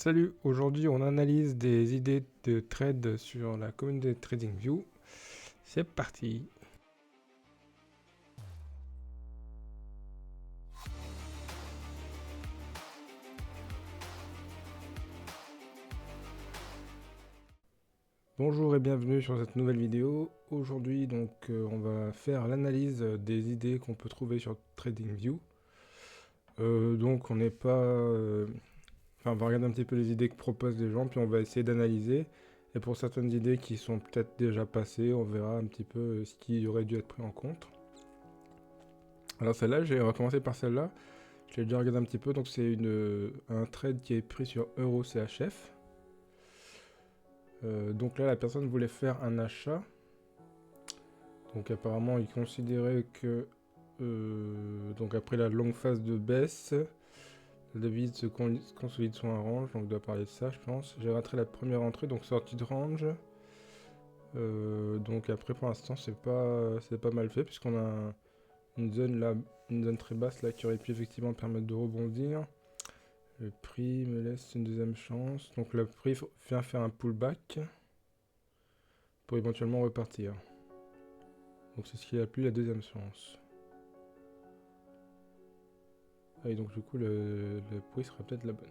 Salut, aujourd'hui on analyse des idées de trade sur la communauté TradingView. C'est parti. Bonjour et bienvenue sur cette nouvelle vidéo. Aujourd'hui on va faire l'analyse des idées qu'on peut trouver sur TradingView. Donc on n'est pas... Enfin on va regarder un petit peu les idées que proposent les gens, puis on va essayer d'analyser. Et pour certaines idées qui sont peut-être déjà passées, on verra un petit peu ce qui aurait dû être pris en compte. Alors celle-là, on va commencer par celle-là. Je l'ai déjà regardé un petit peu, donc c'est un trade qui est pris sur EuroCHF. Donc là, la personne voulait faire un achat. Donc apparemment, il considérait que, donc après la longue phase de baisse, la devise se consolide son range, donc on doit parler de ça, je pense. J'ai raté la première entrée, donc sortie de range. Donc après, pour l'instant, c'est pas mal fait, puisqu'on a une zone là, une zone très basse là qui aurait pu effectivement permettre de rebondir. Le prix me laisse une deuxième chance. Donc le prix vient faire un pullback pour éventuellement repartir. Donc c'est ce qu'il appelle la deuxième chance. Et donc du coup le prix sera peut-être la bonne.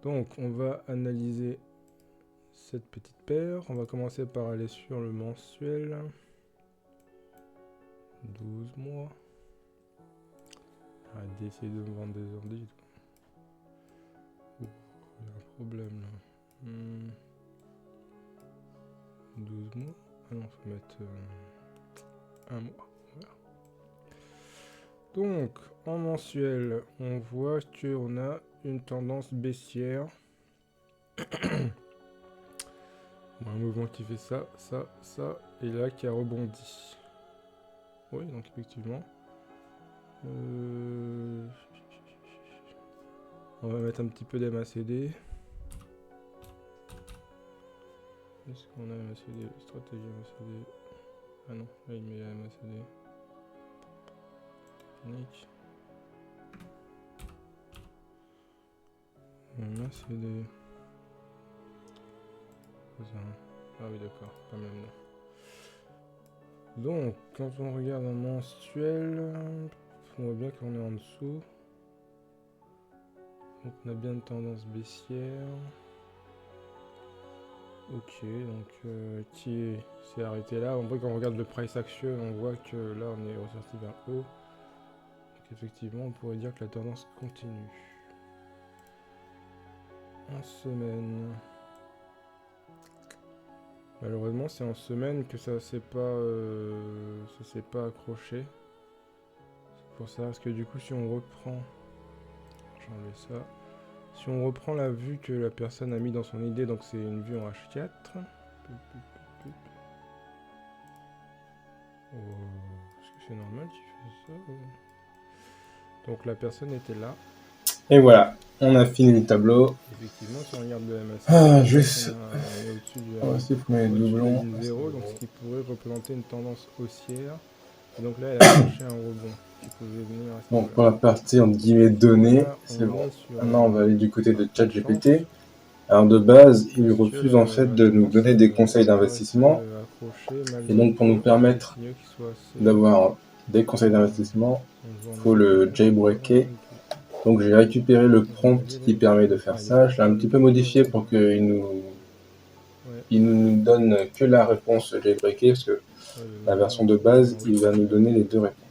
Donc on va analyser cette petite paire. On va commencer par aller sur le mensuel. 12 mois. Arrête d'essayer de me vendre des ordi. Il y a un problème là. 12 mois. Ah non, faut mettre un mois. Voilà. Donc, en mensuel, on voit qu'on a une tendance baissière. Un mouvement qui fait ça, et là qui a rebondi. Oui, donc effectivement. On va mettre un petit peu d'MACD. Est-ce qu'on a MACD? Stratégie MACD. Ah non, là il met la MACD. Nick. MACD. Ah oui d'accord, pas même là. Donc, quand on regarde un mensuel, on voit bien qu'on est en dessous. Donc on a bien une tendance baissière. Ok, donc qui s'est arrêté là. En vrai, quand on regarde le price action, on voit que là on est ressorti vers haut. Donc effectivement, on pourrait dire que la tendance continue. En semaine. Malheureusement, c'est en semaine que ça s'est pas accroché. C'est pour ça, parce que du coup, si on reprend, j'enlève ça. Si on reprend la vue que la personne a mis dans son idée, donc c'est une vue en H4. Oh, est-ce que c'est normal qu'il fait ça? Donc la personne était là. Et voilà, on a fini le tableau. Effectivement, si on regarde le MACD, Juste, on est au-dessus du on va supprimer les doublons. ligne 0, donc ce qui pourrait représenter une tendance haussière. Et donc là, elle a cherché un rebond qui pouvait venir à ce Donc pour niveau-là. la partie entre guillemets données, Là, c'est bon. sur Maintenant, on va aller du côté de la chance. ChatGPT. Alors de base, il Si tu refuse veux, en fait de nous donner des conseils d'investissement. Et donc pour nous permettre d'avoir des conseils d'investissement, il faut le jailbreaker. Donc j'ai récupéré le prompt qui permet de faire ça. Je l'ai un petit peu modifié pour qu'il nous donne que la réponse jailbreaker, parce que la version de base, il va nous donner les deux réponses.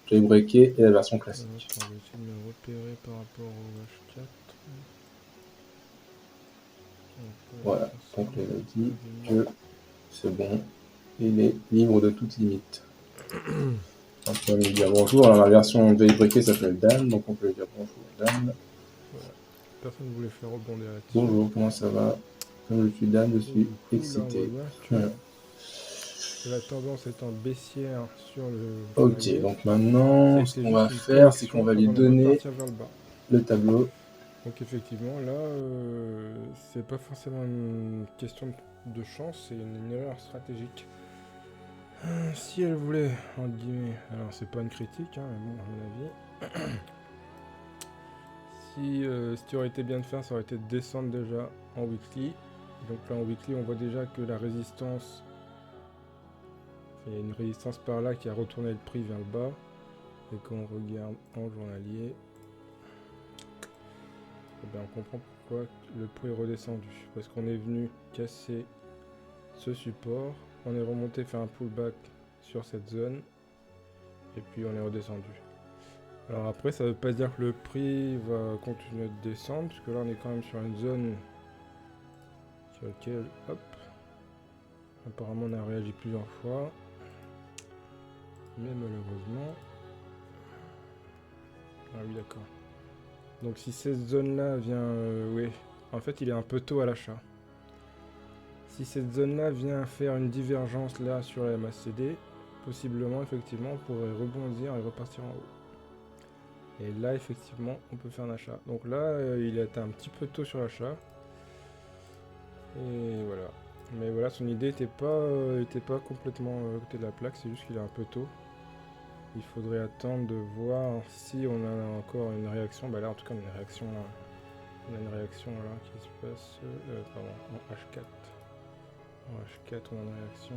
Jailbreaker et la version classique. On va essayer de me repérer par rapport au H4. Voilà, donc il a dit que c'est bon, il est libre de toute limite. On peut lui dire bonjour. Alors la version jailbreaker s'appelle Dan, donc on peut lui dire bonjour Dan. Voilà. Personne ne voulait faire rebondir là-dessus. Bonjour, comment ça va? Comme je suis Dan, je suis excité. La tendance étant baissière sur le... Ok, donc maintenant, ce qu'on va faire, c'est qu'on va lui donner le tableau. Donc effectivement, là, c'est pas forcément une question de chance, c'est une erreur stratégique. Si elle voulait, entre guillemets, alors c'est pas une critique, hein, mais bon, à mon avis, ce qui aurait été bien de faire, ça aurait été de descendre déjà en weekly. Donc là en weekly on voit déjà que la résistance, il y a une résistance par là qui a retourné le prix vers le bas. Et quand on regarde en journalier, eh bien, on comprend pourquoi le prix est redescendu. Parce qu'on est venu casser ce support, on est remonté faire un pullback sur cette zone, et puis on est redescendu. Alors après, ça veut pas dire que le prix va continuer de descendre, parce que là on est quand même sur une zone sur laquelle, hop, apparemment on a réagi plusieurs fois, mais malheureusement, ah oui d'accord. Donc si cette zone là vient, oui, en fait il est un peu tôt à l'achat. Si cette zone là vient faire une divergence là sur la MACD, possiblement effectivement on pourrait rebondir et repartir en haut. Et là effectivement on peut faire un achat. Donc là il était un petit peu tôt sur l'achat. Et voilà. Mais voilà, son idée était pas complètement à côté de la plaque, c'est juste qu'il est un peu tôt. Il faudrait attendre de voir si on a encore une réaction. Bah là en tout cas on a une réaction là. On a une réaction là qui se passe pardon, en H4. En H4 on a une réaction.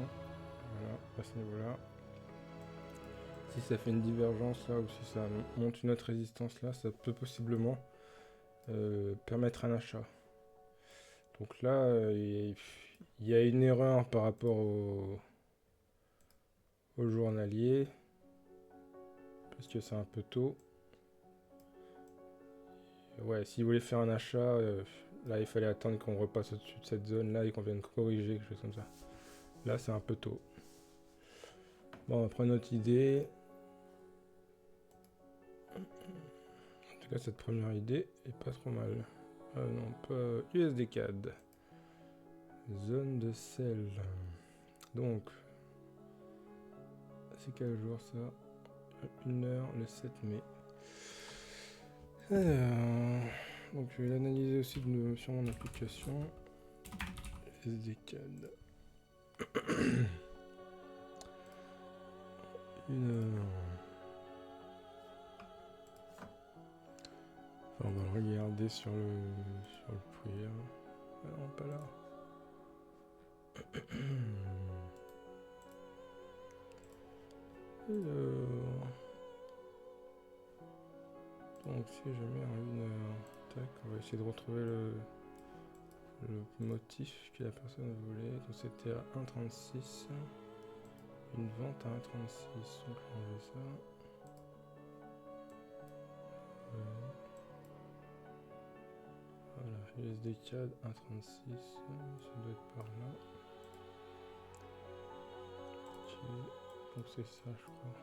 Voilà, à ce niveau-là. Si ça fait une divergence là ou si ça monte une autre résistance là, ça peut possiblement permettre un achat. Donc là, il y a une erreur par rapport au journalier. Parce que c'est un peu tôt. Ouais, si vous voulez faire un achat, là il fallait attendre qu'on repasse au-dessus de cette zone là et qu'on vienne corriger, quelque chose comme ça. Là c'est un peu tôt. Bon, on va prendre notre idée. En tout cas, cette première idée est pas trop mal. Non, pas USD CAD. Zone de sel. Donc, c'est quel jour ça? 1h le 7 mai. Alors, donc je vais l'analyser aussi sur mon application. USD CAD. 1h. Enfin, on va le regarder sur le prix. Ah non, pas là. Alors. Donc si je mets en 1h, tac, on va essayer de retrouver le motif que la personne voulait. Donc c'était à 1,36. Une vente à 1,36. Donc on va ça. Voilà, USD CAD 1,36. Ça doit être par là. Okay. Donc c'est ça je crois.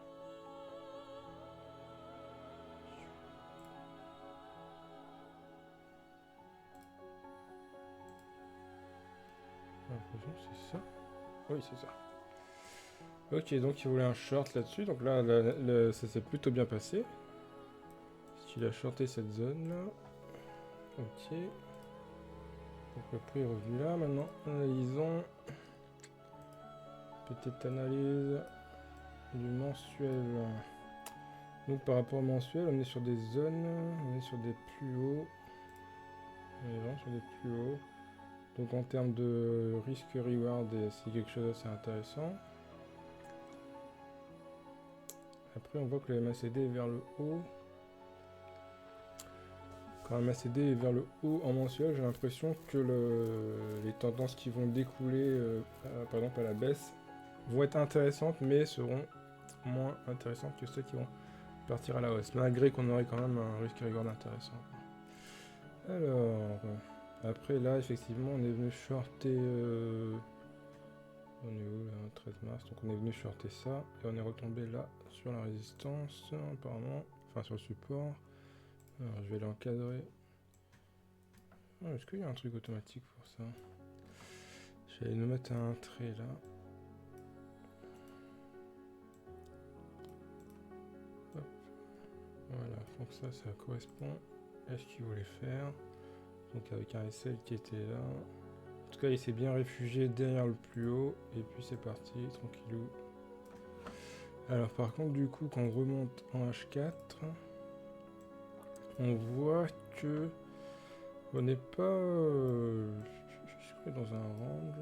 J'ai l'impression que c'est ça. Oui, c'est ça. Ok, donc il voulait un short là-dessus. Donc là, ça s'est plutôt bien passé. Il a shorté cette zone là. Ok. Donc le prix est revenu là. Maintenant, analysons. Petite analyse du mensuel. Donc par rapport au mensuel, on est sur des zones. On est sur des plus hauts. On est vraiment sur des plus hauts. Donc en termes de risk-reward, c'est quelque chose d'assez intéressant. Après on voit que le MACD est vers le haut. Quand le MACD est vers le haut en mensuel, j'ai l'impression que les tendances qui vont découler, par exemple à la baisse, vont être intéressantes, mais seront moins intéressantes que ceux qui vont partir à la hausse, malgré qu'on aurait quand même un risk-reward intéressant. Alors, après là, effectivement, on est venu shorter... on est où là, 13 mars, donc on est venu shorter ça, et on est retombé là, sur la résistance, apparemment, enfin sur le support. Alors, je vais l'encadrer. Oh, est-ce qu'il y a un truc automatique pour ça? Je vais nous mettre un trait là. Hop. Voilà, donc ça correspond à ce qu'il voulait faire. Donc avec un SL qui était là. En tout cas, il s'est bien réfugié derrière le plus haut. Et puis c'est parti, tranquillou. Alors par contre, du coup, quand on remonte en H4, on voit que on n'est pas je suis dans un range.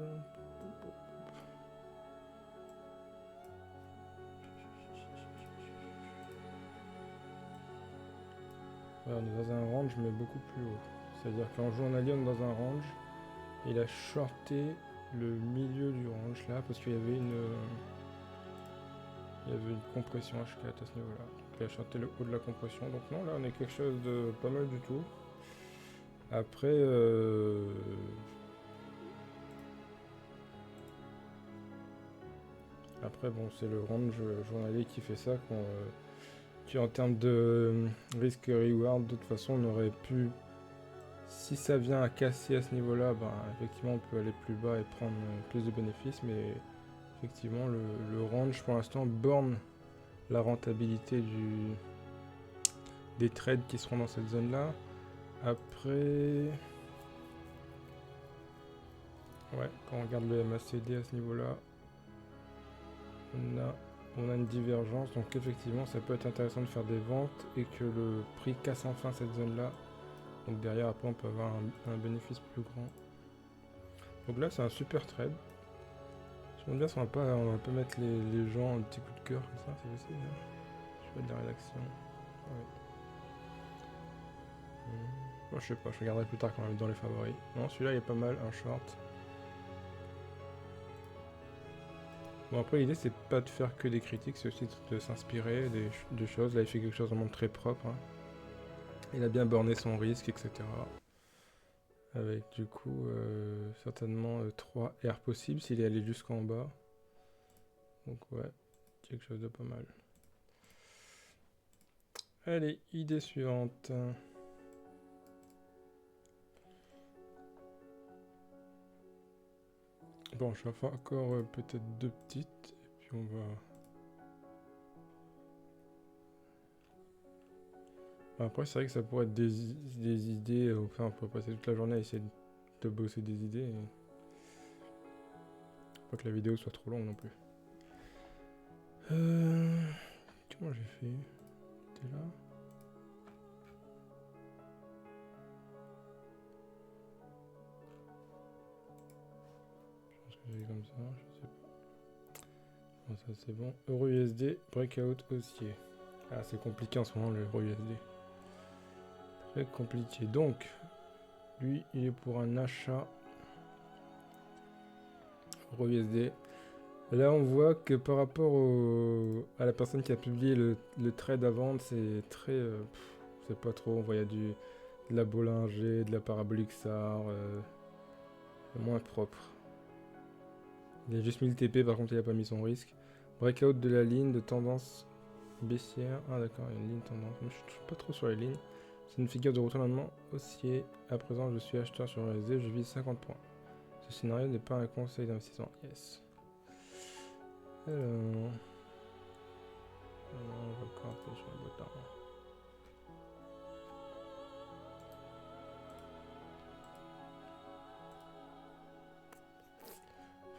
Ouais, on est dans un range mais beaucoup plus haut. C'est-à-dire qu'en jouant allié, on est dans un range. Il a shorté le milieu du range là parce qu'il y avait une compression H4 à ce niveau-là. Il a shorté le haut de la compression. Donc non, là on est quelque chose de pas mal du tout. Après, bon, c'est le range journalier qui fait ça. Qui en termes de risque-reward, de toute façon, on aurait pu, si ça vient à casser à ce niveau-là, ben, effectivement, on peut aller plus bas et prendre plus de bénéfices. Mais effectivement, le range, pour l'instant, borne la rentabilité des trades qui seront dans cette zone-là. Après... Ouais, quand on regarde le MACD à ce niveau-là, on a une divergence, donc effectivement ça peut être intéressant de faire des ventes et que le prix casse enfin cette zone-là. Donc derrière après on peut avoir un bénéfice plus grand. Donc là c'est un super trade. Je me demande bien si on va pas mettre les gens en petit coup de cœur comme ça, c'est possible. Hein. Je fais de la rédaction. Ouais. Bon, je sais pas, je regarderai plus tard quand même dans les favoris. Non, celui-là il est pas mal, un short. Bon après l'idée c'est pas de faire que des critiques, c'est aussi de s'inspirer des choses. Là il fait quelque chose vraiment très propre. Hein. Il a bien borné son risque, etc. Avec du coup certainement 3 R possibles s'il est allé jusqu'en bas. Donc ouais, quelque chose de pas mal. Allez, idée suivante. Bon, je vais faire encore peut-être 2 petites, et puis on va... Après, c'est vrai que ça pourrait être des idées, enfin, on peut passer toute la journée à essayer de bosser des idées, et... Pas que la vidéo soit trop longue non plus. Comment j'ai fait? T'es là? J'ai comme ça, je sais pas. Bon, ça c'est bon. EURUSD, breakout haussier. Ah, c'est compliqué en ce moment le EURUSD. Très compliqué. Donc, lui, il est pour un achat EURUSD. Là, on voit que par rapport à la personne qui a publié le trade à vendre, c'est très. C'est pas trop. On voit, il y a de la Bollinger, de la parabolique SAR. Moins propre. Il a juste mis le TP, par contre il a pas mis son risque. Breakout de la ligne de tendance baissière. Ah d'accord, il y a une ligne tendance. Mais je suis pas trop sur les lignes. C'est une figure de retournement haussier. À présent je suis acheteur sur USD, je vise 50 points. Ce scénario n'est pas un conseil d'investissement. Yes. Alors... on va camper sur le botard.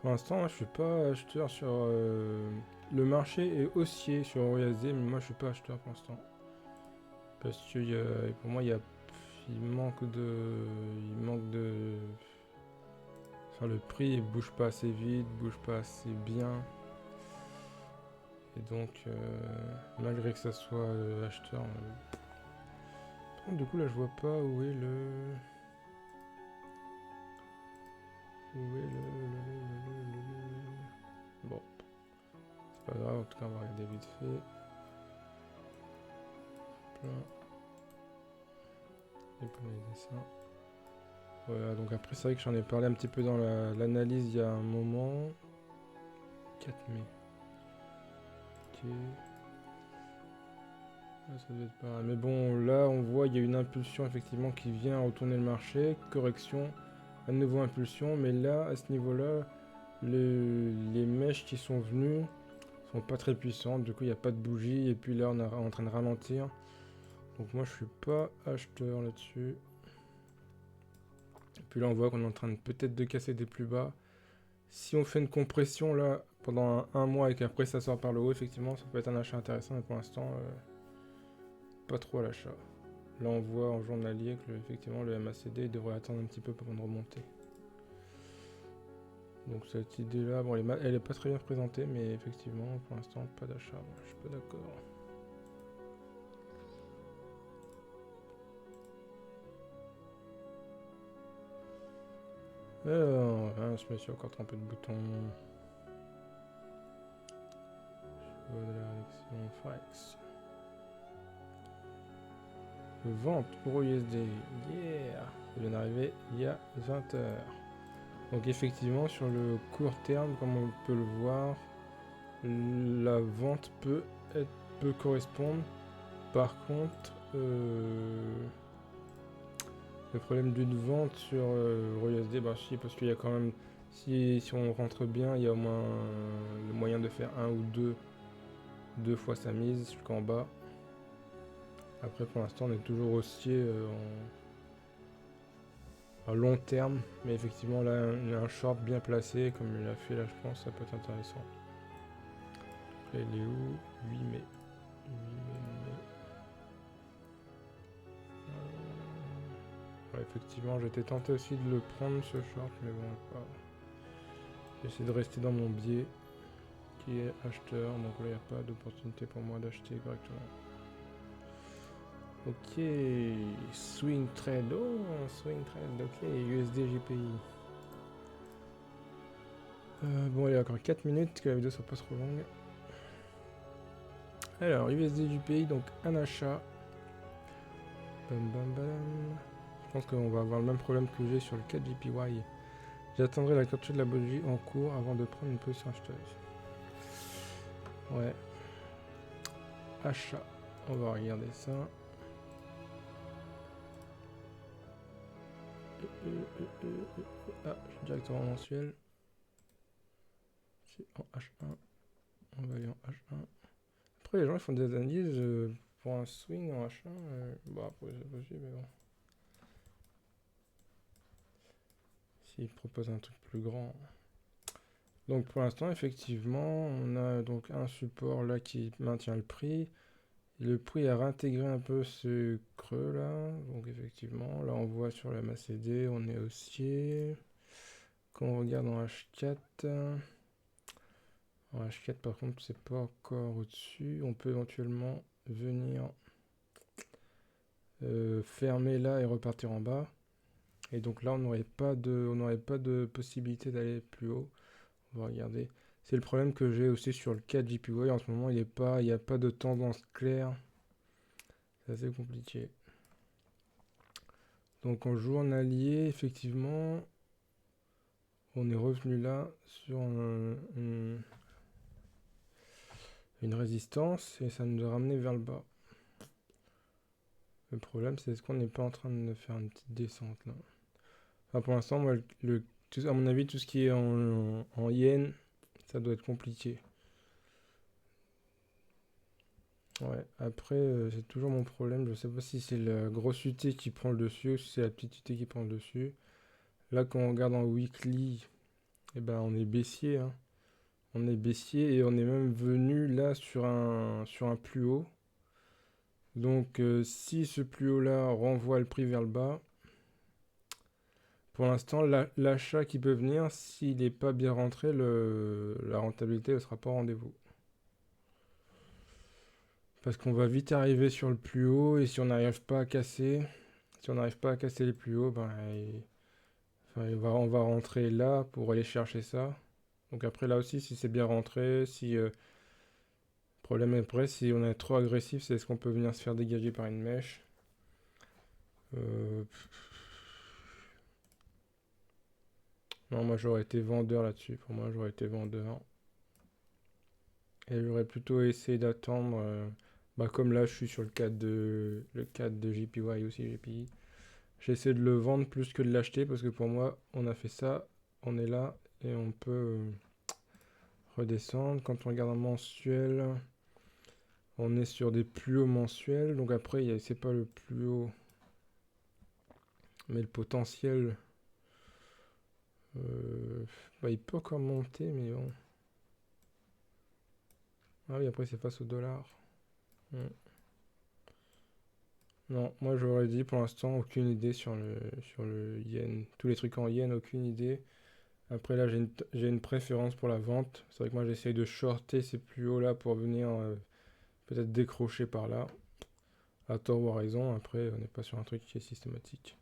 Pour l'instant, je suis pas acheteur sur... le marché est haussier sur USD, mais moi je suis pas acheteur pour l'instant. Parce que pour moi, il manque de... Enfin, le prix il bouge pas assez vite, bouge pas assez bien. Et donc, malgré que ça soit acheteur... Par contre, du coup, là, je vois pas où est le... Bon. C'est pas grave, en tout cas, on va regarder vite fait. Et pour les dessins. Voilà, donc après, c'est vrai que j'en ai parlé un petit peu dans l'analyse il y a un moment. 4 mai. Ok. Ah, ça doit être pas... Mais bon, là, on voit il y a une impulsion effectivement qui vient retourner le marché. Correction, à nouveau impulsion. Mais là, à ce niveau-là, les mèches qui sont venues sont pas très puissantes. Du coup, il n'y a pas de bougie. Et puis là, on est en train de ralentir. Donc moi, je suis pas acheteur là-dessus. Et puis là, on voit qu'on est en train de peut-être de casser des plus bas. Si on fait une compression là pendant un mois et qu'après ça sort par le haut, effectivement, ça peut être un achat intéressant. Mais pour l'instant, pas trop à l'achat. là on voit en journalier que effectivement le MACD devrait attendre un petit peu avant de remonter. Donc cette idée là, bon elle est pas très bien présentée, mais effectivement pour l'instant pas d'achat, je suis pas d'accord. Alors, je me suis encore trompé de bouton. Je veux de la réaction Forex. Vente pour USD, yeah! Ça vient d'arriver il y a 20 h. Donc effectivement sur le court terme, comme on peut le voir, la vente peut correspondre. Par contre, le problème d'une vente sur USD, bah si, parce qu'il y a quand même, si on rentre bien, il y a au moins le moyen de faire un ou deux fois sa mise jusqu'en bas. Après pour l'instant on est toujours haussier à long terme, mais effectivement là un short bien placé comme il a fait là, je pense ça peut être intéressant. Après il est où? 8 mai. 8 mai. Ouais, effectivement j'étais tenté aussi de le prendre ce short, mais bon pas. J'essaie de rester dans mon biais qui est acheteur, donc là il n'y a pas d'opportunité pour moi d'acheter correctement. Ok, swing trade, ok, USD GPI. Bon, il y a encore 4 minutes, que la vidéo soit pas trop longue. Alors, USD GPI, donc un achat. Bam bam bam. Je pense qu'on va avoir le même problème que j'ai sur le 4 JPY. J'attendrai la capture de la bougie en cours avant de prendre une position acheteuse. Ouais. Achat. On va regarder ça. Ah, je suis directement en mensuel. C'est en H1. On va aller en H1. Après, les gens ils font des analyses pour un swing en H1. Bon, après, c'est possible, mais bon. S'ils proposent un truc plus grand. Donc, pour l'instant, effectivement, on a donc un support là qui maintient le prix. Le prix a réintégré un peu ce creux là. Donc, effectivement, là, on voit sur la MACD, on est haussier. Quand on regarde en H4. En H4 par contre c'est pas encore au-dessus. On peut éventuellement venir fermer là et repartir en bas. Et donc là on n'aurait pas de possibilité d'aller plus haut. On va regarder. C'est le problème que j'ai aussi sur le 4 JPY. En ce moment il n'y a pas de tendance claire. C'est assez compliqué. Donc en journalier effectivement on est revenu là sur une résistance et ça nous a ramené vers le bas. Le problème, c'est est-ce qu'on n'est pas en train de faire une petite descente là? Enfin, pour l'instant, moi, à mon avis, tout ce qui est en yen, ça doit être compliqué. Ouais, après, c'est toujours mon problème. Je sais pas si c'est la grosse UT qui prend le dessus ou si c'est la petite UT qui prend le dessus. Là, quand on regarde en weekly, eh ben, on est baissier. Hein. On est baissier et on est même venu là sur un plus haut. Donc, si ce plus haut là renvoie le prix vers le bas, pour l'instant, l'achat qui peut venir, s'il n'est pas bien rentré, la rentabilité ne sera pas au rendez-vous. Parce qu'on va vite arriver sur le plus haut et si on n'arrive pas à casser, les plus hauts, ben, on va rentrer là pour aller chercher ça. Donc après là aussi, si c'est bien rentré, si problème après, si on est trop agressif, c'est est-ce qu'on peut venir se faire dégager par une mèche. Non, moi j'aurais été vendeur là-dessus. Pour moi, j'aurais été vendeur. Et j'aurais plutôt essayé d'attendre. Comme là, je suis sur le 4 de JPY aussi, GPI. J'essaie de le vendre plus que de l'acheter parce que pour moi, on a fait ça, on est là et on peut redescendre. Quand on regarde un mensuel, on est sur des plus hauts mensuels. Donc après, c'est pas le plus haut, mais le potentiel. Il peut encore monter, mais bon. Ah oui, après c'est face au dollar. Non, moi j'aurais dit pour l'instant aucune idée sur le yen. Tous les trucs en yen, aucune idée. Après là j'ai une préférence pour la vente. C'est vrai que moi j'essaye de shorter ces plus hauts là pour venir peut-être décrocher par là. À tort ou à raison, après on n'est pas sur un truc qui est systématique.